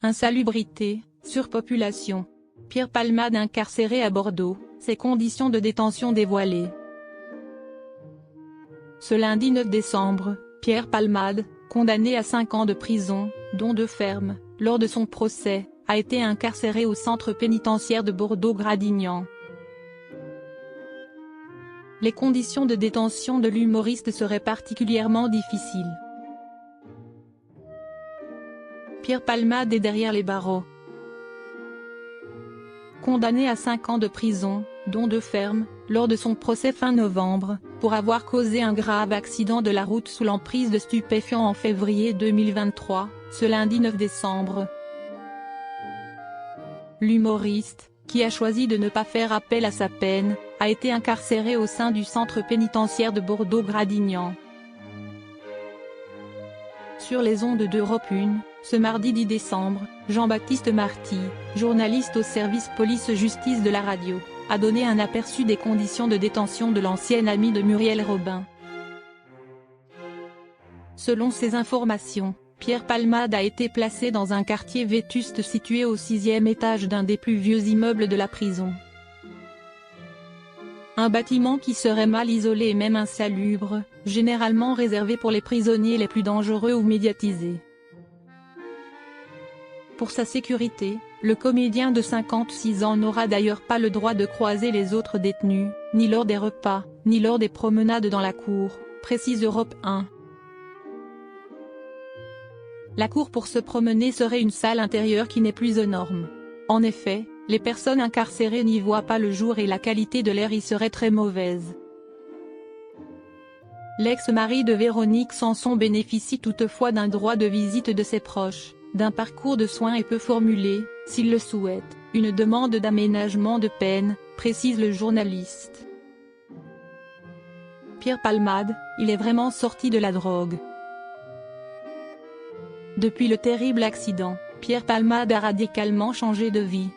Insalubrité, surpopulation. Pierre Palmade incarcéré à Bordeaux, ses conditions de détention dévoilées. Ce lundi 9 décembre, Pierre Palmade, condamné à 5 ans de prison, dont 2 fermes, lors de son procès, a été incarcéré au centre pénitentiaire de Bordeaux-Gradignan. Les conditions de détention de l'humoriste seraient particulièrement difficiles. Pierre Palmade est derrière les barreaux. Condamné à 5 ans de prison, dont 2 fermes, lors de son procès fin novembre, pour avoir causé un grave accident de la route sous l'emprise de stupéfiants en février 2023, ce lundi 9 décembre. L'humoriste, qui a choisi de ne pas faire appel à sa peine, a été incarcéré au sein du centre pénitentiaire de Bordeaux-Gradignan. Sur les ondes d'Europe 1, ce mardi 10 décembre, Jean-Baptiste Marty, journaliste au service police-justice de la radio, a donné un aperçu des conditions de détention de l'ancienne amie de Muriel Robin. Selon ces informations, Pierre Palmade a été placé dans un quartier vétuste situé au 6e étage d'un des plus vieux immeubles de la prison. Un bâtiment qui serait mal isolé et même insalubre, généralement réservé pour les prisonniers les plus dangereux ou médiatisés. Pour sa sécurité, le comédien de 56 ans n'aura d'ailleurs pas le droit de croiser les autres détenus, ni lors des repas, ni lors des promenades dans la cour, précise Europe 1. La cour pour se promener serait une salle intérieure qui n'est plus aux normes. En effet, les personnes incarcérées n'y voient pas le jour et la qualité de l'air y serait très mauvaise. L'ex-mari de Véronique Sanson bénéficie toutefois d'un droit de visite de ses proches, d'un parcours de soins et peut formuler, s'il le souhaite, une demande d'aménagement de peine, précise le journaliste. Pierre Palmade, il est vraiment sorti de la drogue. Depuis le terrible accident, Pierre Palmade a radicalement changé de vie.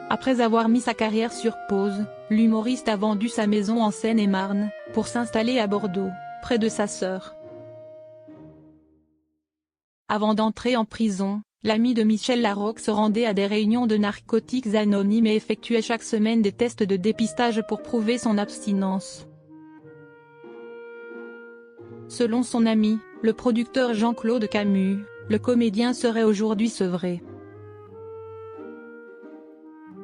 Après avoir mis sa carrière sur pause, l'humoriste a vendu sa maison en Seine-et-Marne, pour s'installer à Bordeaux, près de sa sœur. Avant d'entrer en prison, l'ami de Michel Larocque se rendait à des réunions de narcotiques anonymes et effectuait chaque semaine des tests de dépistage pour prouver son abstinence. Selon son ami, le producteur Jean-Claude Camus, le comédien serait aujourd'hui sevré.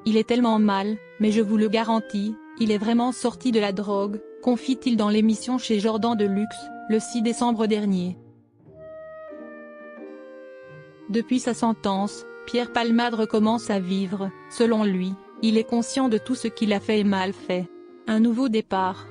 Il est tellement mal, mais je vous le garantis, il est vraiment sorti de la drogue, confie-t-il dans l'émission chez Jordan Deluxe, le 6 décembre dernier. Depuis sa sentence, Pierre Palmade recommence à vivre, selon lui, il est conscient de tout ce qu'il a fait et mal fait. Un nouveau départ.